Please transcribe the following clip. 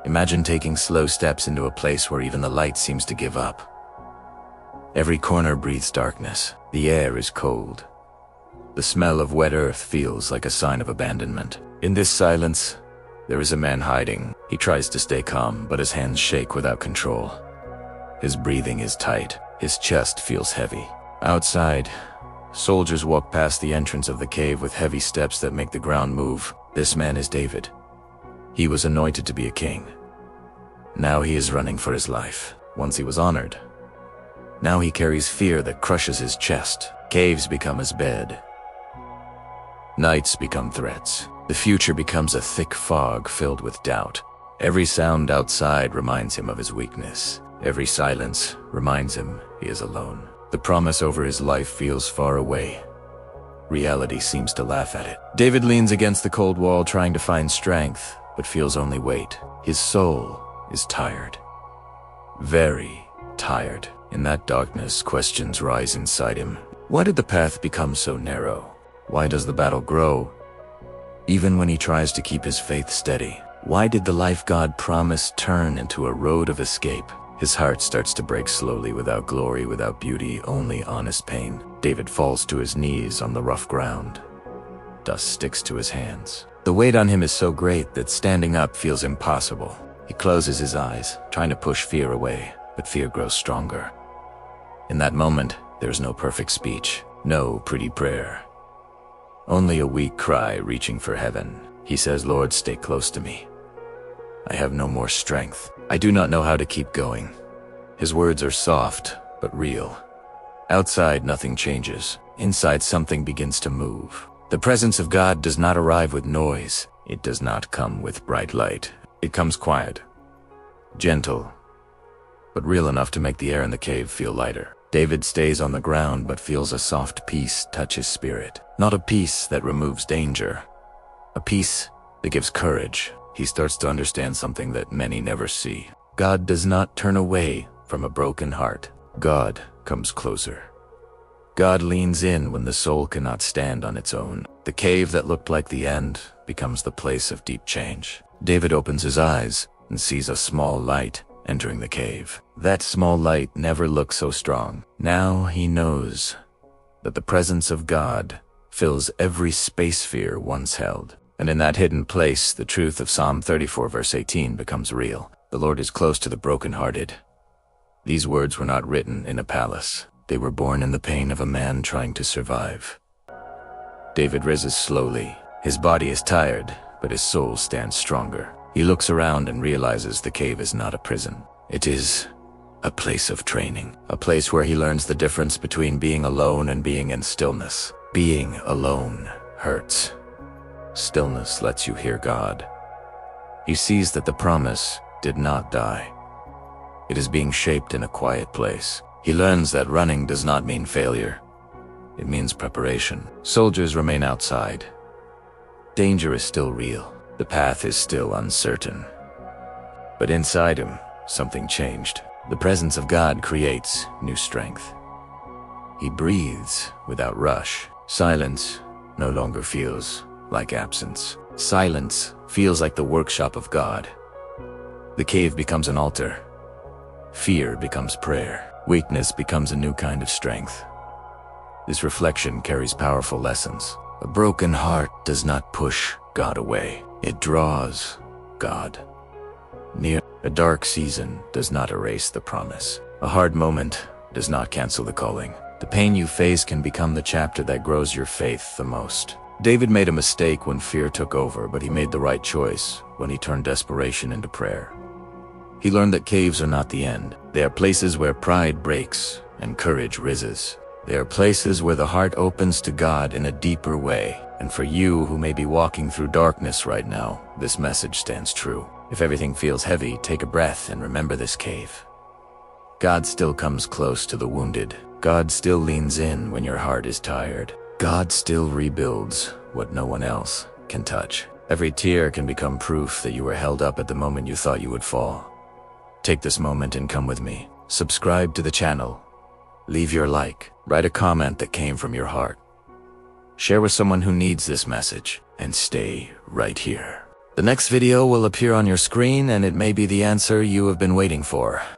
Imagine taking slow steps into a place where even the light seems to give up. Every corner breathes darkness. The air is cold. The smell of wet earth feels like a sign of abandonment. In this silence, there is a man hiding. He tries to stay calm, but his hands shake without control. His breathing is tight. His chest feels heavy. Outside, soldiers walk past the entrance of the cave with heavy steps that make the ground move. This man is David. He was anointed to be a king. Now he is running for his life. Once he was honored. Now he carries fear that crushes his chest. Caves become his bed. Nights become threats. The future becomes a thick fog filled with doubt. Every sound outside reminds him of his weakness. Every silence reminds him he is alone. The promise over his life feels far away. Reality seems to laugh at it. David leans against the cold wall trying to find strength, but feels only weight. His soul is tired. Very tired. In that darkness, questions rise inside him. Why did the path become so narrow? Why does the battle grow, even when he tries to keep his faith steady? Why did the life God promised turn into a road of escape? His heart starts to break slowly, without glory, without beauty, only honest pain. David falls to his knees on the rough ground. Dust sticks to his hands. The weight on him is so great that standing up feels impossible. He closes his eyes, trying to push fear away, but fear grows stronger. In that moment, there's no perfect speech, no pretty prayer. Only a weak cry reaching for heaven. He says, "Lord, stay close to me. I have no more strength. I do not know how to keep going." His words are soft, but real. Outside, nothing changes. Inside, something begins to move. The presence of God does not arrive with noise. It does not come with bright light. It comes quiet, gentle, but real enough to make the air in the cave feel lighter. David stays on the ground but feels a soft peace touch his spirit. Not a peace that removes danger. A peace that gives courage. He starts to understand something that many never see. God does not turn away from a broken heart. God comes closer. God leans in when the soul cannot stand on its own. The cave that looked like the end becomes the place of deep change. David opens his eyes and sees a small light entering the cave. That small light never looked so strong. Now he knows that the presence of God fills every space fear once held. And in that hidden place, the truth of Psalm 34 verse 18 becomes real. The Lord is close to the brokenhearted. These words were not written in a palace. They were born in the pain of a man trying to survive. David rises slowly. His body is tired, but his soul stands stronger. He looks around and realizes the cave is not a prison. It is a place of training. A place where he learns the difference between being alone and being in stillness. Being alone hurts. Stillness lets you hear God. He sees that the promise did not die. It is being shaped in a quiet place. He learns that running does not mean failure. It means preparation. Soldiers remain outside. Danger is still real. The path is still uncertain. But inside him, something changed. The presence of God creates new strength. He breathes without rush. Silence no longer feels like absence. Silence feels like the workshop of God. The cave becomes an altar. Fear becomes prayer. Weakness becomes a new kind of strength. This reflection carries powerful lessons. A broken heart does not push God away. It draws God near. A dark season does not erase the promise. A hard moment does not cancel the calling. The pain you face can become the chapter that grows your faith the most. David made a mistake when fear took over, but he made the right choice when he turned desperation into prayer. He learned that caves are not the end. They are places where pride breaks and courage rises. They are places where the heart opens to God in a deeper way. And for you who may be walking through darkness right now, this message stands true. If everything feels heavy, take a breath and remember this cave. God still comes close to the wounded. God still leans in when your heart is tired. God still rebuilds what no one else can touch. Every tear can become proof that you were held up at the moment you thought you would fall. Take this moment and come with me. Subscribe to the channel. Leave your like. Write a comment that came from your heart. Share with someone who needs this message. And stay right here. The next video will appear on your screen, and it may be the answer you have been waiting for.